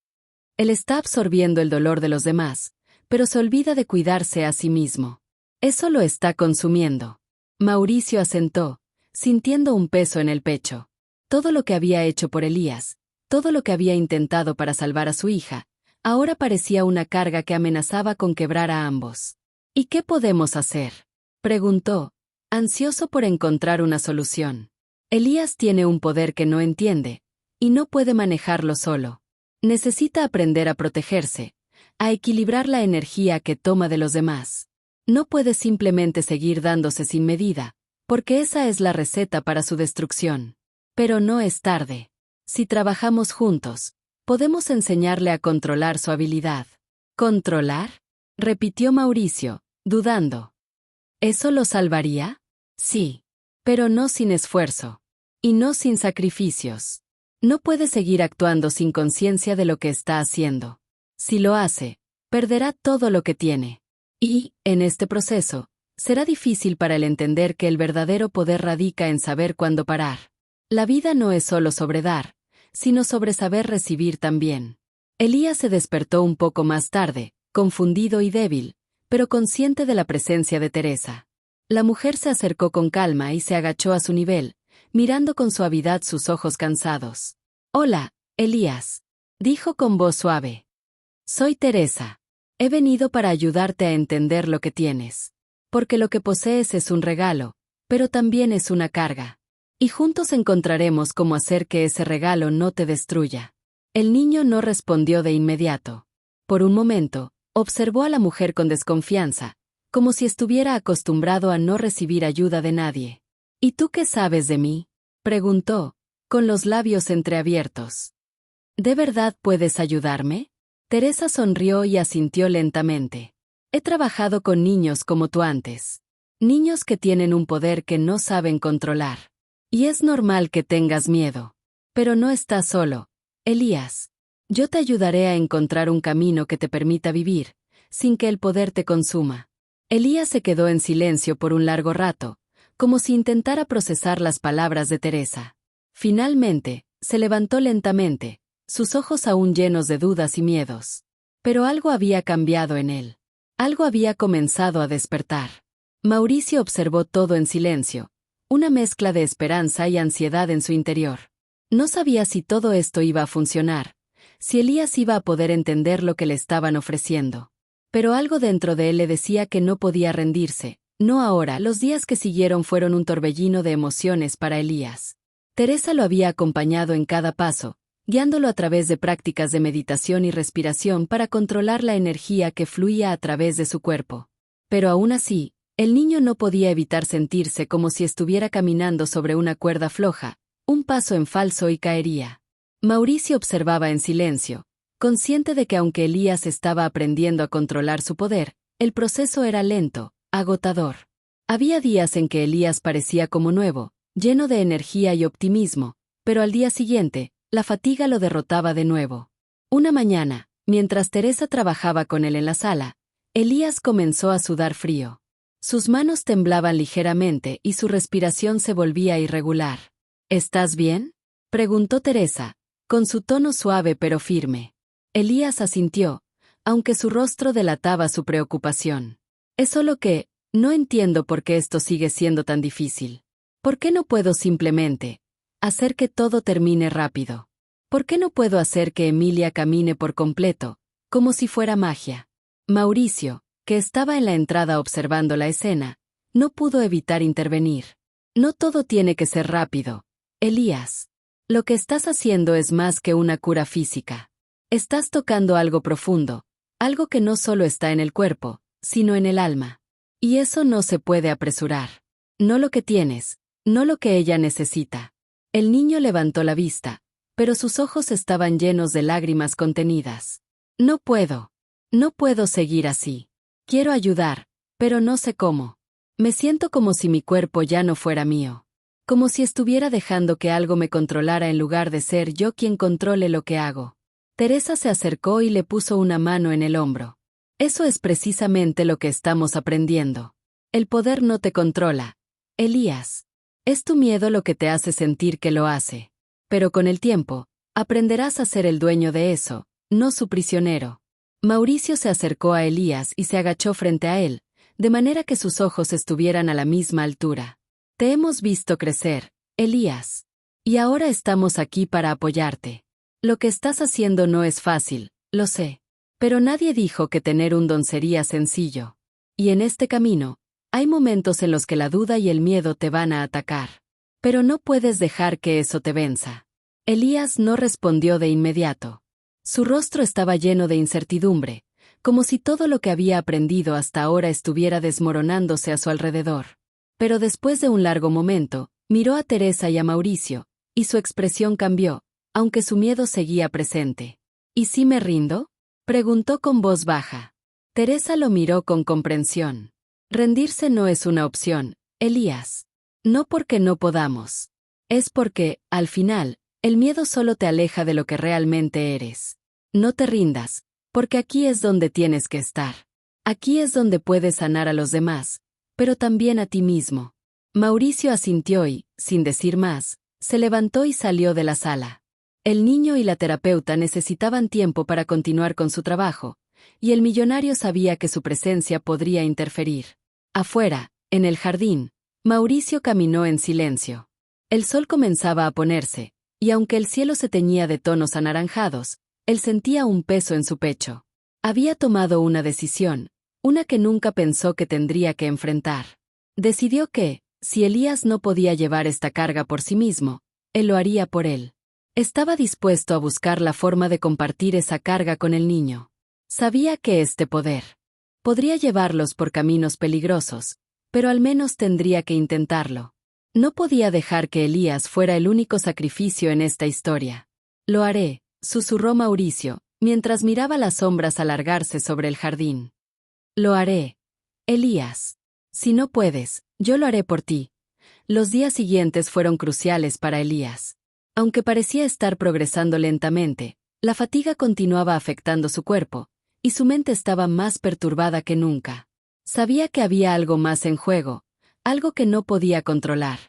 Él está absorbiendo el dolor de los demás, pero se olvida de cuidarse a sí mismo. Eso lo está consumiendo. Mauricio asentó, sintiendo un peso en el pecho. Todo lo que había hecho por Elías, todo lo que había intentado para salvar a su hija, ahora parecía una carga que amenazaba con quebrar a ambos. ¿Y qué podemos hacer?, preguntó, ansioso por encontrar una solución. Elías tiene un poder que no entiende, y no puede manejarlo solo. Necesita aprender a protegerse, a equilibrar la energía que toma de los demás. No puede simplemente seguir dándose sin medida, porque esa es la receta para su destrucción. Pero no es tarde. Si trabajamos juntos, podemos enseñarle a controlar su habilidad. ¿Controlar?, repitió Mauricio, dudando. ¿Eso lo salvaría? Sí. Pero no sin esfuerzo. Y no sin sacrificios. No puede seguir actuando sin conciencia de lo que está haciendo. Si lo hace, perderá todo lo que tiene. Y, en este proceso, será difícil para él entender que el verdadero poder radica en saber cuándo parar. La vida no es solo sobre dar, sino sobre saber recibir también. Elías se despertó un poco más tarde, confundido y débil, pero consciente de la presencia de Teresa. La mujer se acercó con calma y se agachó a su nivel, mirando con suavidad sus ojos cansados. «Hola, Elías», dijo con voz suave. «Soy Teresa. He venido para ayudarte a entender lo que tienes. Porque lo que posees es un regalo, pero también es una carga. Y juntos encontraremos cómo hacer que ese regalo no te destruya». El niño no respondió de inmediato. Por un momento, observó a la mujer con desconfianza, como si estuviera acostumbrado a no recibir ayuda de nadie. «¿Y tú qué sabes de mí?», preguntó, con los labios entreabiertos. «¿De verdad puedes ayudarme?». Teresa sonrió y asintió lentamente. «He trabajado con niños como tú antes. Niños que tienen un poder que no saben controlar. Y es normal que tengas miedo. Pero no estás solo, Elías. Yo te ayudaré a encontrar un camino que te permita vivir, sin que el poder te consuma. Elías se quedó en silencio por un largo rato, como si intentara procesar las palabras de Teresa. Finalmente, se levantó lentamente, sus ojos aún llenos de dudas y miedos. Pero algo había cambiado en él. Algo había comenzado a despertar. Mauricio observó todo en silencio, una mezcla de esperanza y ansiedad en su interior. No sabía si todo esto iba a funcionar, si Elías iba a poder entender lo que le estaban ofreciendo. Pero algo dentro de él le decía que no podía rendirse. No ahora. Los días que siguieron fueron un torbellino de emociones para Elías. Teresa lo había acompañado en cada paso, guiándolo a través de prácticas de meditación y respiración para controlar la energía que fluía a través de su cuerpo. Pero aún así, el niño no podía evitar sentirse como si estuviera caminando sobre una cuerda floja, un paso en falso y caería. Mauricio observaba en silencio, consciente de que aunque Elías estaba aprendiendo a controlar su poder, el proceso era lento, agotador. Había días en que Elías parecía como nuevo, lleno de energía y optimismo, pero al día siguiente, la fatiga lo derrotaba de nuevo. Una mañana, mientras Teresa trabajaba con él en la sala, Elías comenzó a sudar frío. Sus manos temblaban ligeramente y su respiración se volvía irregular. ¿Estás bien?, preguntó Teresa, con su tono suave pero firme. Elías asintió, aunque su rostro delataba su preocupación. Es solo que, no entiendo por qué esto sigue siendo tan difícil. ¿Por qué no puedo simplemente hacer que todo termine rápido? ¿Por qué no puedo hacer que Emilia camine por completo, como si fuera magia? Mauricio, que estaba en la entrada observando la escena, no pudo evitar intervenir. No todo tiene que ser rápido, Elías. Lo que estás haciendo es más que una cura física. Estás tocando algo profundo, algo que no solo está en el cuerpo, sino en el alma. Y eso no se puede apresurar. No lo que tienes, no lo que ella necesita. El niño levantó la vista, pero sus ojos estaban llenos de lágrimas contenidas. No puedo seguir así. Quiero ayudar, pero no sé cómo. Me siento como si mi cuerpo ya no fuera mío. Como si estuviera dejando que algo me controlara en lugar de ser yo quien controle lo que hago. Teresa se acercó y le puso una mano en el hombro. Eso es precisamente lo que estamos aprendiendo. El poder no te controla, Elías. Es tu miedo lo que te hace sentir que lo hace. Pero con el tiempo, aprenderás a ser el dueño de eso, no su prisionero. Mauricio se acercó a Elías y se agachó frente a él, de manera que sus ojos estuvieran a la misma altura. Te hemos visto crecer, Elías. Y ahora estamos aquí para apoyarte. Lo que estás haciendo no es fácil, lo sé. Pero nadie dijo que tener un don sería sencillo. Y en este camino, hay momentos en los que la duda y el miedo te van a atacar. Pero no puedes dejar que eso te venza. Elías no respondió de inmediato. Su rostro estaba lleno de incertidumbre, como si todo lo que había aprendido hasta ahora estuviera desmoronándose a su alrededor. Pero después de un largo momento, miró a Teresa y a Mauricio, y su expresión cambió, aunque su miedo seguía presente. ¿Y si me rindo?, preguntó con voz baja. Teresa lo miró con comprensión. Rendirse no es una opción, Elías. No porque no podamos. Es porque, al final, el miedo solo te aleja de lo que realmente eres. No te rindas, porque aquí es donde tienes que estar. Aquí es donde puedes sanar a los demás, pero también a ti mismo. Mauricio asintió y, sin decir más, se levantó y salió de la sala. El niño y la terapeuta necesitaban tiempo para continuar con su trabajo, y el millonario sabía que su presencia podría interferir. Afuera, en el jardín, Mauricio caminó en silencio. El sol comenzaba a ponerse, y aunque el cielo se teñía de tonos anaranjados, él sentía un peso en su pecho. Había tomado una decisión, una que nunca pensó que tendría que enfrentar. Decidió que, si Elías no podía llevar esta carga por sí mismo, él lo haría por él. Estaba dispuesto a buscar la forma de compartir esa carga con el niño. Sabía que este poder podría llevarlos por caminos peligrosos, pero al menos tendría que intentarlo. No podía dejar que Elías fuera el único sacrificio en esta historia. Lo haré, susurró Mauricio, mientras miraba las sombras alargarse sobre el jardín. Lo haré, Elías. Si no puedes, yo lo haré por ti. Los días siguientes fueron cruciales para Elías. Aunque parecía estar progresando lentamente, la fatiga continuaba afectando su cuerpo, y su mente estaba más perturbada que nunca. Sabía que había algo más en juego, algo que no podía controlar.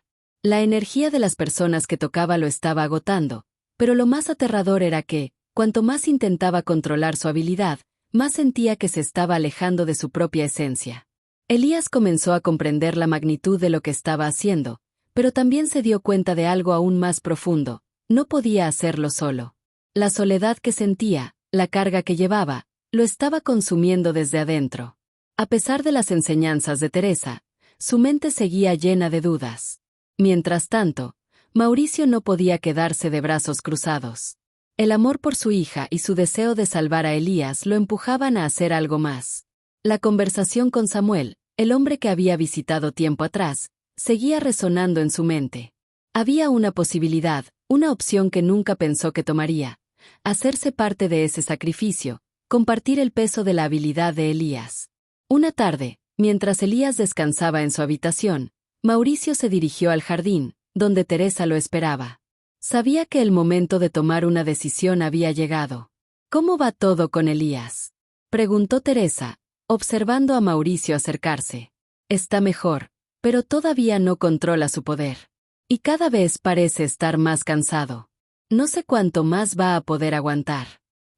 La energía de las personas que tocaba lo estaba agotando, pero lo más aterrador era que, cuanto más intentaba controlar su habilidad, más sentía que se estaba alejando de su propia esencia. Elías comenzó a comprender la magnitud de lo que estaba haciendo, pero también se dio cuenta de algo aún más profundo: no podía hacerlo solo. La soledad que sentía, la carga que llevaba, lo estaba consumiendo desde adentro. A pesar de las enseñanzas de Teresa, su mente seguía llena de dudas. Mientras tanto, Mauricio no podía quedarse de brazos cruzados. El amor por su hija y su deseo de salvar a Elías lo empujaban a hacer algo más. La conversación con Samuel, el hombre que había visitado tiempo atrás, seguía resonando en su mente. Había una posibilidad, una opción que nunca pensó que tomaría: hacerse parte de ese sacrificio, compartir el peso de la habilidad de Elías. Una tarde, mientras Elías descansaba en su habitación, Mauricio se dirigió al jardín, donde Teresa lo esperaba. Sabía que el momento de tomar una decisión había llegado. ¿Cómo va todo con Elías?, preguntó Teresa, observando a Mauricio acercarse. Está mejor, pero todavía no controla su poder. Y cada vez parece estar más cansado. No sé cuánto más va a poder aguantar.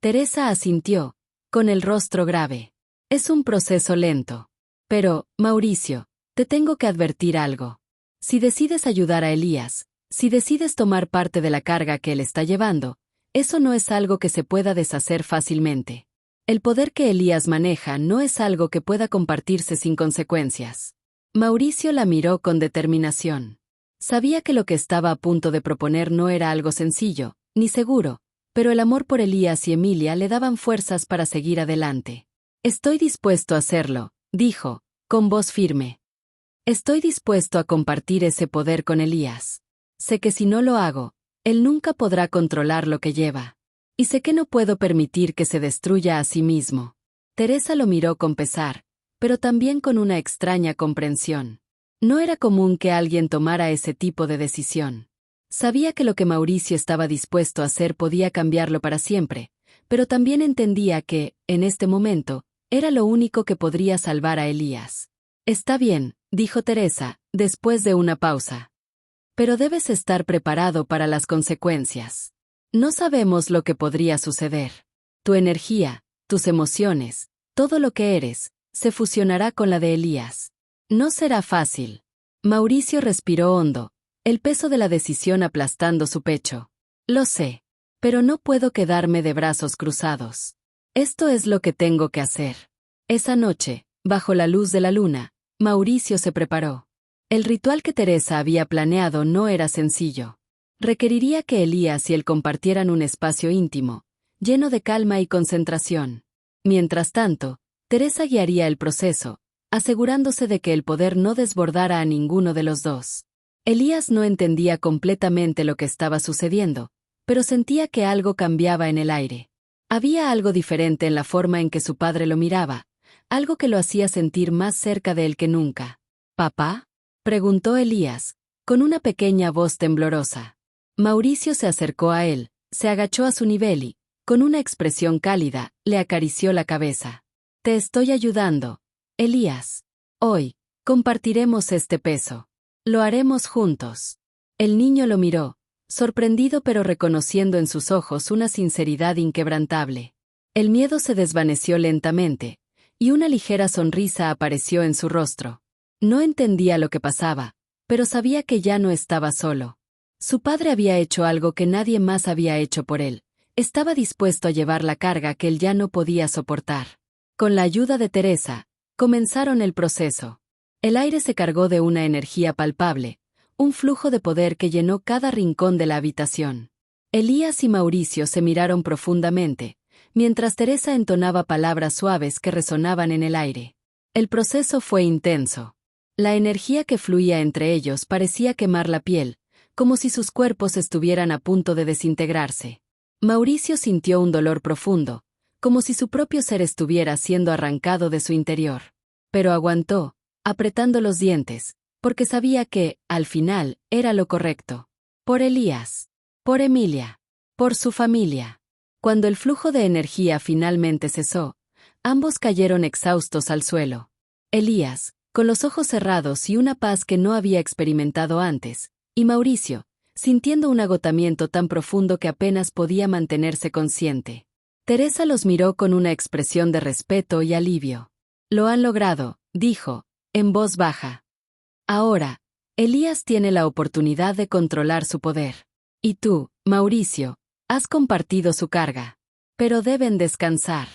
Teresa asintió, con el rostro grave. Es un proceso lento. Pero, Mauricio, te tengo que advertir algo. Si decides ayudar a Elías, si decides tomar parte de la carga que él está llevando, eso no es algo que se pueda deshacer fácilmente. El poder que Elías maneja no es algo que pueda compartirse sin consecuencias. Mauricio la miró con determinación. Sabía que lo que estaba a punto de proponer no era algo sencillo, ni seguro, pero el amor por Elías y Emilia le daban fuerzas para seguir adelante. Estoy dispuesto a hacerlo, dijo, con voz firme. Estoy dispuesto a compartir ese poder con Elías. Sé que si no lo hago, él nunca podrá controlar lo que lleva. Y sé que no puedo permitir que se destruya a sí mismo. Teresa lo miró con pesar, pero también con una extraña comprensión. No era común que alguien tomara ese tipo de decisión. Sabía que lo que Mauricio estaba dispuesto a hacer podía cambiarlo para siempre, pero también entendía que, en este momento, era lo único que podría salvar a Elías. Está bien, dijo Teresa, después de una pausa. Pero debes estar preparado para las consecuencias. No sabemos lo que podría suceder. Tu energía, tus emociones, todo lo que eres, se fusionará con la de Elías. No será fácil. Mauricio respiró hondo, el peso de la decisión aplastando su pecho. Lo sé. Pero no puedo quedarme de brazos cruzados. Esto es lo que tengo que hacer. Esa noche, bajo la luz de la luna, Mauricio se preparó. El ritual que Teresa había planeado no era sencillo. Requeriría que Elías y él compartieran un espacio íntimo, lleno de calma y concentración. Mientras tanto, Teresa guiaría el proceso, asegurándose de que el poder no desbordara a ninguno de los dos. Elías no entendía completamente lo que estaba sucediendo, pero sentía que algo cambiaba en el aire. Había algo diferente en la forma en que su padre lo miraba, algo que lo hacía sentir más cerca de él que nunca. ¿Papá?, preguntó Elías, con una pequeña voz temblorosa. Mauricio se acercó a él, se agachó a su nivel y, con una expresión cálida, le acarició la cabeza. Te estoy ayudando, Elías. Hoy, compartiremos este peso. Lo haremos juntos. El niño lo miró, sorprendido pero reconociendo en sus ojos una sinceridad inquebrantable. El miedo se desvaneció lentamente, y una ligera sonrisa apareció en su rostro. No entendía lo que pasaba, pero sabía que ya no estaba solo. Su padre había hecho algo que nadie más había hecho por él. Estaba dispuesto a llevar la carga que él ya no podía soportar. Con la ayuda de Teresa, comenzaron el proceso. El aire se cargó de una energía palpable, un flujo de poder que llenó cada rincón de la habitación. Elías y Mauricio se miraron profundamente, mientras Teresa entonaba palabras suaves que resonaban en el aire. El proceso fue intenso. La energía que fluía entre ellos parecía quemar la piel, como si sus cuerpos estuvieran a punto de desintegrarse. Mauricio sintió un dolor profundo, como si su propio ser estuviera siendo arrancado de su interior. Pero aguantó, apretando los dientes, porque sabía que, al final, era lo correcto. Por Elías. Por Emilia. Por su familia. Cuando el flujo de energía finalmente cesó, ambos cayeron exhaustos al suelo. Elías, con los ojos cerrados y una paz que no había experimentado antes, y Mauricio, sintiendo un agotamiento tan profundo que apenas podía mantenerse consciente. Teresa los miró con una expresión de respeto y alivio. Lo han logrado, dijo, en voz baja. Ahora, Elías tiene la oportunidad de controlar su poder. Y tú, Mauricio, has compartido su carga. Pero deben descansar.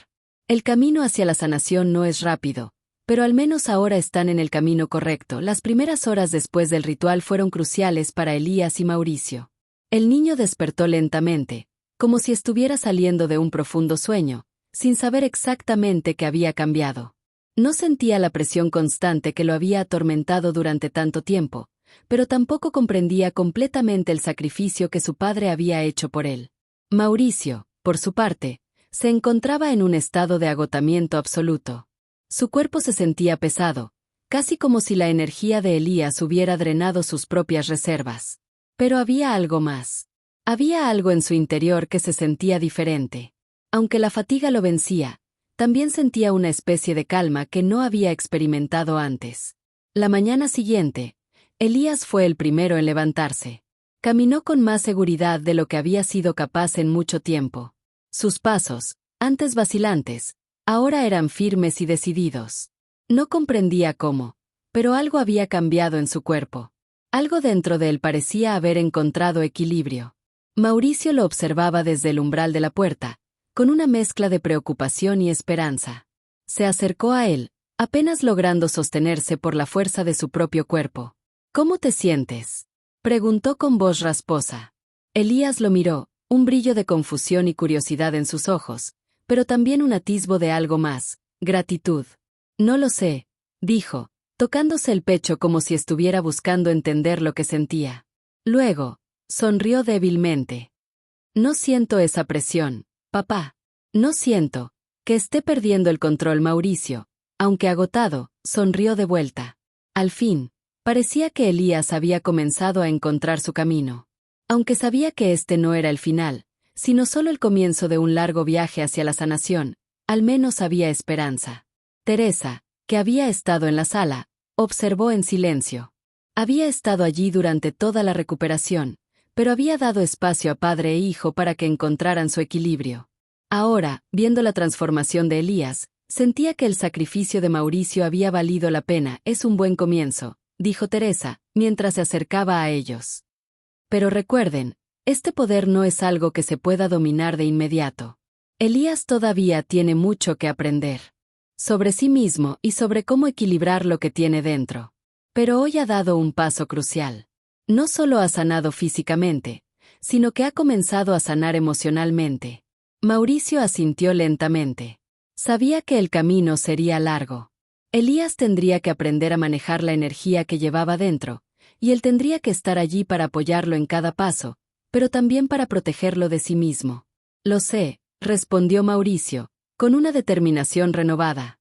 El camino hacia la sanación no es rápido, pero al menos ahora están en el camino correcto. Las primeras horas después del ritual fueron cruciales para Elías y Mauricio. El niño despertó lentamente, como si estuviera saliendo de un profundo sueño, sin saber exactamente qué había cambiado. No sentía la presión constante que lo había atormentado durante tanto tiempo, pero tampoco comprendía completamente el sacrificio que su padre había hecho por él. Mauricio, por su parte, se encontraba en un estado de agotamiento absoluto. Su cuerpo se sentía pesado, casi como si la energía de Elías hubiera drenado sus propias reservas. Pero había algo más. Había algo en su interior que se sentía diferente. Aunque la fatiga lo vencía, también sentía una especie de calma que no había experimentado antes. La mañana siguiente, Elías fue el primero en levantarse. Caminó con más seguridad de lo que había sido capaz en mucho tiempo. Sus pasos, antes vacilantes, ahora eran firmes y decididos. No comprendía cómo, pero algo había cambiado en su cuerpo. Algo dentro de él parecía haber encontrado equilibrio. Mauricio lo observaba desde el umbral de la puerta, con una mezcla de preocupación y esperanza. Se acercó a él, apenas logrando sostenerse por la fuerza de su propio cuerpo. ¿Cómo te sientes?, preguntó con voz rasposa. Elías lo miró, un brillo de confusión y curiosidad en sus ojos, pero también un atisbo de algo más, gratitud. No lo sé, dijo, tocándose el pecho como si estuviera buscando entender lo que sentía. Luego, sonrió débilmente. No siento esa presión, papá. No siento que esté perdiendo el control. Mauricio, aunque agotado, sonrió de vuelta. Al fin, parecía que Elías había comenzado a encontrar su camino. Aunque sabía que este no era el final, sino solo el comienzo de un largo viaje hacia la sanación, al menos había esperanza. Teresa, que había estado en la sala, observó en silencio. Había estado allí durante toda la recuperación, pero había dado espacio a padre e hijo para que encontraran su equilibrio. Ahora, viendo la transformación de Elías, sentía que el sacrificio de Mauricio había valido la pena. Es un buen comienzo, dijo Teresa, mientras se acercaba a ellos. Pero recuerden, este poder no es algo que se pueda dominar de inmediato. Elías todavía tiene mucho que aprender. Sobre sí mismo y sobre cómo equilibrar lo que tiene dentro. Pero hoy ha dado un paso crucial. No solo ha sanado físicamente, sino que ha comenzado a sanar emocionalmente. Mauricio asintió lentamente. Sabía que el camino sería largo. Elías tendría que aprender a manejar la energía que llevaba dentro, y él tendría que estar allí para apoyarlo en cada paso, pero también para protegerlo de sí mismo. Lo sé, respondió Mauricio, con una determinación renovada.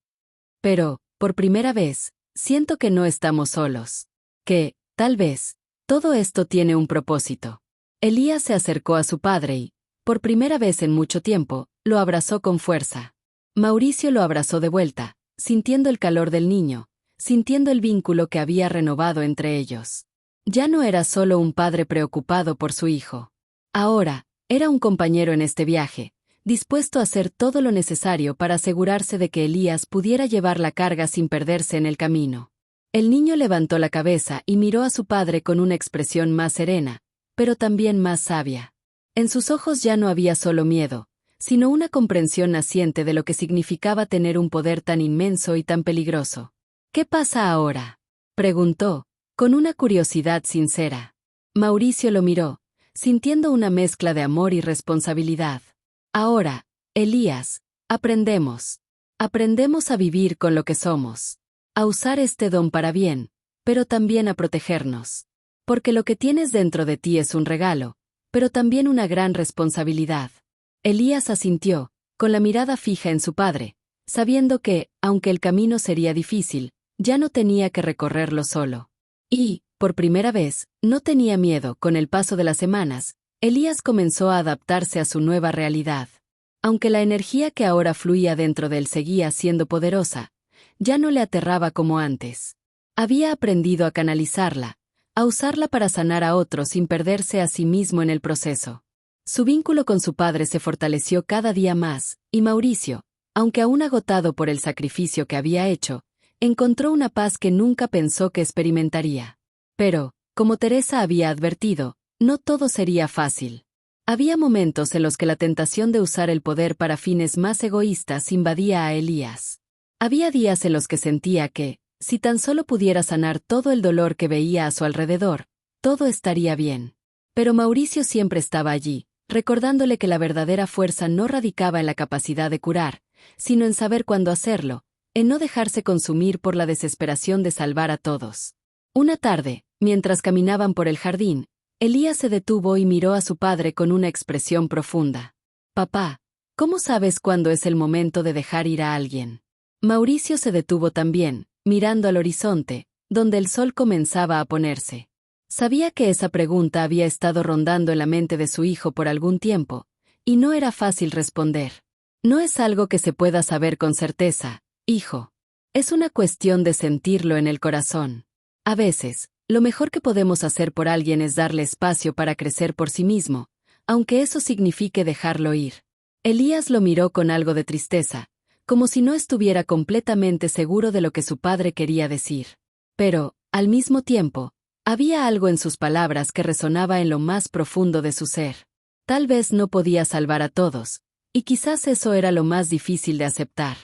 Pero, por primera vez, siento que no estamos solos. Que, tal vez, todo esto tiene un propósito. Elías se acercó a su padre y, por primera vez en mucho tiempo, lo abrazó con fuerza. Mauricio lo abrazó de vuelta, sintiendo el calor del niño, sintiendo el vínculo que había renovado entre ellos. Ya no era solo un padre preocupado por su hijo. Ahora, era un compañero en este viaje, dispuesto a hacer todo lo necesario para asegurarse de que Elías pudiera llevar la carga sin perderse en el camino. El niño levantó la cabeza y miró a su padre con una expresión más serena, pero también más sabia. En sus ojos ya no había solo miedo, sino una comprensión naciente de lo que significaba tener un poder tan inmenso y tan peligroso. ¿Qué pasa ahora?, preguntó, con una curiosidad sincera. Mauricio lo miró, sintiendo una mezcla de amor y responsabilidad. Ahora, Elías, aprendemos. Aprendemos a vivir con lo que somos. A usar este don para bien, pero también a protegernos. Porque lo que tienes dentro de ti es un regalo, pero también una gran responsabilidad. Elías asintió, con la mirada fija en su padre, sabiendo que, aunque el camino sería difícil, ya no tenía que recorrerlo solo. Y, por primera vez, no tenía miedo. Con el paso de las semanas, Elías comenzó a adaptarse a su nueva realidad. Aunque la energía que ahora fluía dentro de él seguía siendo poderosa, ya no le aterraba como antes. Había aprendido a canalizarla, a usarla para sanar a otros sin perderse a sí mismo en el proceso. Su vínculo con su padre se fortaleció cada día más, y Mauricio, aunque aún agotado por el sacrificio que había hecho, encontró una paz que nunca pensó que experimentaría. Pero, como Teresa había advertido, no todo sería fácil. Había momentos en los que la tentación de usar el poder para fines más egoístas invadía a Elías. Había días en los que sentía que, si tan solo pudiera sanar todo el dolor que veía a su alrededor, todo estaría bien. Pero Mauricio siempre estaba allí, recordándole que la verdadera fuerza no radicaba en la capacidad de curar, sino en saber cuándo hacerlo, en no dejarse consumir por la desesperación de salvar a todos. Una tarde, mientras caminaban por el jardín, Elías se detuvo y miró a su padre con una expresión profunda. «Papá, ¿cómo sabes cuándo es el momento de dejar ir a alguien?» Mauricio se detuvo también, mirando al horizonte, donde el sol comenzaba a ponerse. Sabía que esa pregunta había estado rondando en la mente de su hijo por algún tiempo, y no era fácil responder. «No es algo que se pueda saber con certeza, hijo. Es una cuestión de sentirlo en el corazón. A veces, lo mejor que podemos hacer por alguien es darle espacio para crecer por sí mismo, aunque eso signifique dejarlo ir». Elías lo miró con algo de tristeza, como si no estuviera completamente seguro de lo que su padre quería decir. Pero, al mismo tiempo, había algo en sus palabras que resonaba en lo más profundo de su ser. Tal vez no podía salvar a todos, y quizás eso era lo más difícil de aceptar.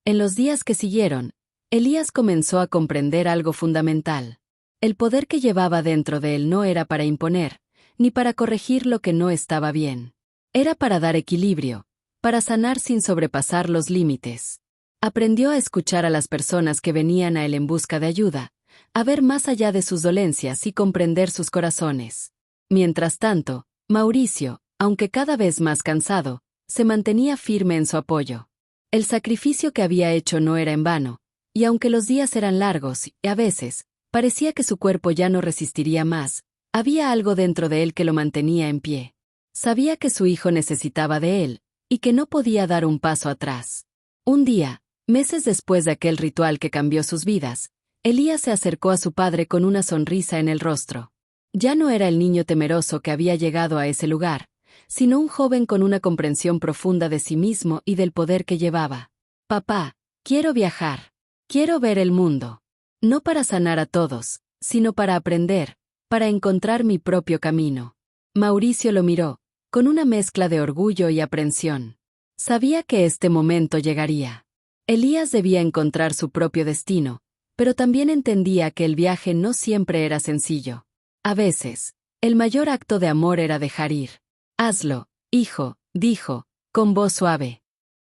En los días que siguieron, Elías comenzó a comprender algo fundamental. El poder que llevaba dentro de él no era para imponer, ni para corregir lo que no estaba bien. Era para dar equilibrio, para sanar sin sobrepasar los límites. Aprendió a escuchar a las personas que venían a él en busca de ayuda, a ver más allá de sus dolencias y comprender sus corazones. Mientras tanto, Mauricio, aunque cada vez más cansado, se mantenía firme en su apoyo. El sacrificio que había hecho no era en vano, y aunque los días eran largos y, a veces, parecía que su cuerpo ya no resistiría más, había algo dentro de él que lo mantenía en pie. Sabía que su hijo necesitaba de él, y que no podía dar un paso atrás. Un día, meses después de aquel ritual que cambió sus vidas, Elías se acercó a su padre con una sonrisa en el rostro. Ya no era el niño temeroso que había llegado a ese lugar, sino un joven con una comprensión profunda de sí mismo y del poder que llevaba. «Papá, quiero viajar. Quiero ver el mundo. No para sanar a todos, sino para aprender, para encontrar mi propio camino». Mauricio lo miró, con una mezcla de orgullo y aprensión. Sabía que este momento llegaría. Elías debía encontrar su propio destino, pero también entendía que el viaje no siempre era sencillo. A veces, el mayor acto de amor era dejar ir. «Hazlo, hijo», dijo, con voz suave.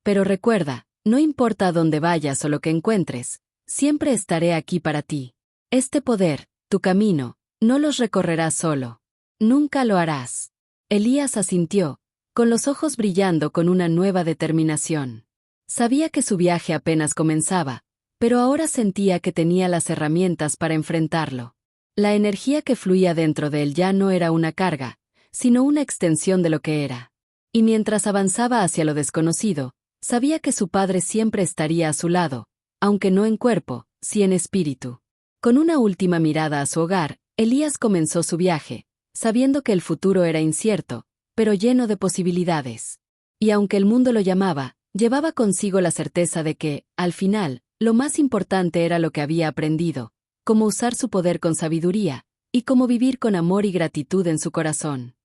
«Pero recuerda, no importa a dónde vayas o lo que encuentres, siempre estaré aquí para ti. Este poder, tu camino, no los recorrerás solo. Nunca lo harás». Elías asintió, con los ojos brillando con una nueva determinación. Sabía que su viaje apenas comenzaba, pero ahora sentía que tenía las herramientas para enfrentarlo. La energía que fluía dentro de él ya no era una carga, sino una extensión de lo que era. Y mientras avanzaba hacia lo desconocido, sabía que su padre siempre estaría a su lado, aunque no en cuerpo, sí en espíritu. Con una última mirada a su hogar, Elías comenzó su viaje, sabiendo que el futuro era incierto, pero lleno de posibilidades. Y aunque el mundo lo llamaba, llevaba consigo la certeza de que, al final, lo más importante era lo que había aprendido, cómo usar su poder con sabiduría, y cómo vivir con amor y gratitud en su corazón.